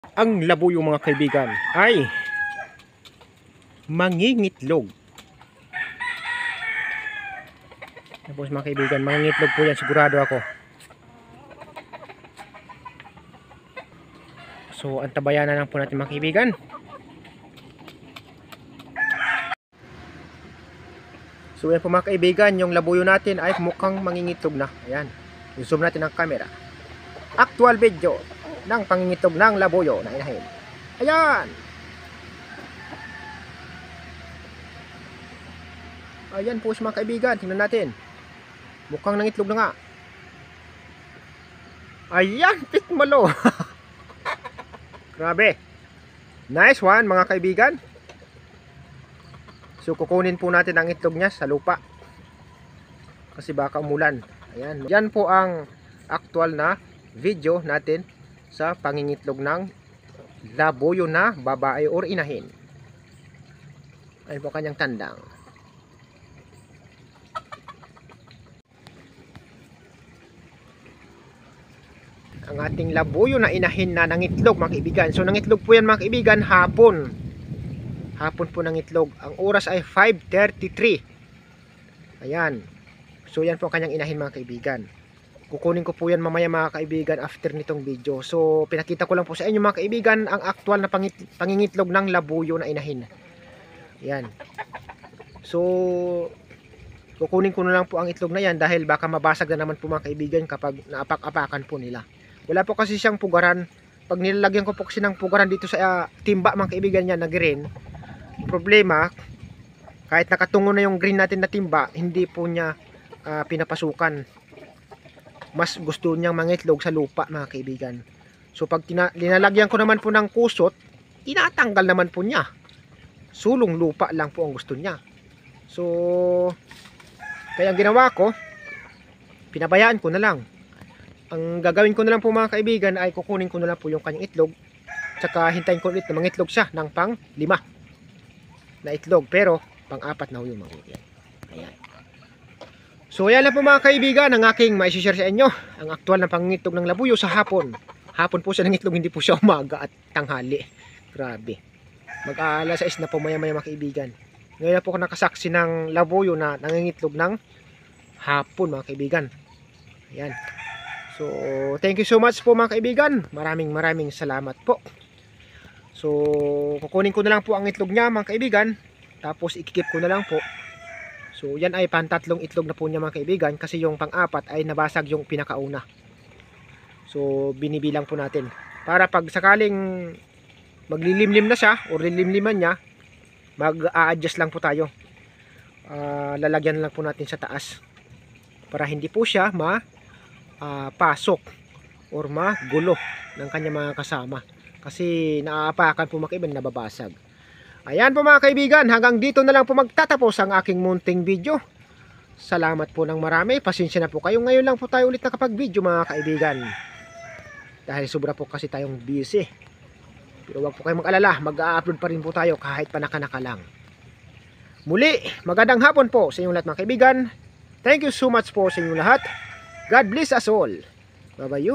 Ang labuyo mga kaibigan ay mangingitlog. Tapos mga kaibigan, mangingitlog po yan, sigurado ako. So antabayan na lang po natin mga kaibigan. So yan po mga kaibigan, yung labuyo natin ay mukhang mangingitlog na. Ayan, zoom natin ang camera. Actual video ng pangingitlog ng labuyo na inahin. Ayan. Ayan po mga kaibigan, tingnan natin. Mukhang nangitlog na nga. Ayan, pitmalo. Grabe. Nice one mga kaibigan. So kukunin po natin ang itlog niya sa lupa. Kasi baka umulan. Ayan. Yan po ang actual na video natin sa pangingitlog ng labuyo na babae or inahin. Ayun po kanyang tandang. Ang ating labuyo na inahin na nangitlog mga kaibigan. So nangitlog po yan mga kaibigan hapon. Hapon po nangitlog. Ang oras ay 5:33. Ayan. So yan po ang kanyang inahin mga kaibigan. Kukunin ko po yan mamaya mga kaibigan after nitong video. So pinakita ko lang po sa inyo mga kaibigan ang actual na pangingitlog ng labuyo na inahin. Ayan. So kukunin ko na lang po ang itlog na yan dahil baka mabasag na naman po mga kaibigan kapag naapak-apakan po nila. Wala po kasi siyang pugaran. Pag nilalagyan ko po kasi ng pugaran dito sa timba mga kaibigan niya na green, problema, kahit nakatungo na yung green natin na timba, hindi po niya pinapasukan. Mas gusto niyang mangitlog sa lupa mga kaibigan. So pag linalagyan ko naman po ng kusot, tinatanggal naman po niya. Sulong lupa lang po ang gusto niya. So kaya ang ginawa ko, pinabayaan ko na lang. Ang gagawin ko na lang po mga kaibigan ay kukunin ko na lang po yung kanyang itlog, tsaka hintayin ko ulit na mangitlog siya ng pang 5 na itlog, pero pang 4 na ho yung mangitlog. Ayan. So ayan lang po mga kaibigan ang aking maishishare sa inyo, ang aktual na pangitlog ng labuyo sa hapon. Hapon po siya ng itlog, hindi po siya umaga at tanghali. Grabe. Mag-aalas 6 na po maya-maya mga kaibigan. Ngayon na po ako nakasaksi ng labuyo na nangingitlog ng hapon mga kaibigan. Ayan. So thank you so much po mga kaibigan. Maraming salamat po. So kukunin ko na lang po ang itlog niya mga kaibigan. Tapos ikikip ko na lang po. So yan ay pantatlong itlog na po niya mga kaibigan. Kasi yung pang-4 ay nabasag yung pinakauna. So binibilang po natin. Para pag sakaling maglilimlim na siya o lilimliman niya, mag-a-adjust lang po tayo. Lalagyan lang po natin sa taas. Para hindi po siya pasok or magulo ng kanyang mga kasama. Kasi naaapakan po mga kaibigan, nababasag. Ayan po mga kaibigan, hanggang dito na lang po magtatapos ang aking munting video. Salamat po ng marami. Pasensya na po kayo. Ngayon lang po tayo ulit nakapag-video mga kaibigan. Dahil sobra po kasi tayong busy. Pero wag po kayong mag-alala, mag-a-upload pa rin po tayo kahit panaka-naka lang. Muli, magandang hapon po sa inyong lahat mga kaibigan. Thank you so much po sa inyong lahat. God bless us all. Bye-bye.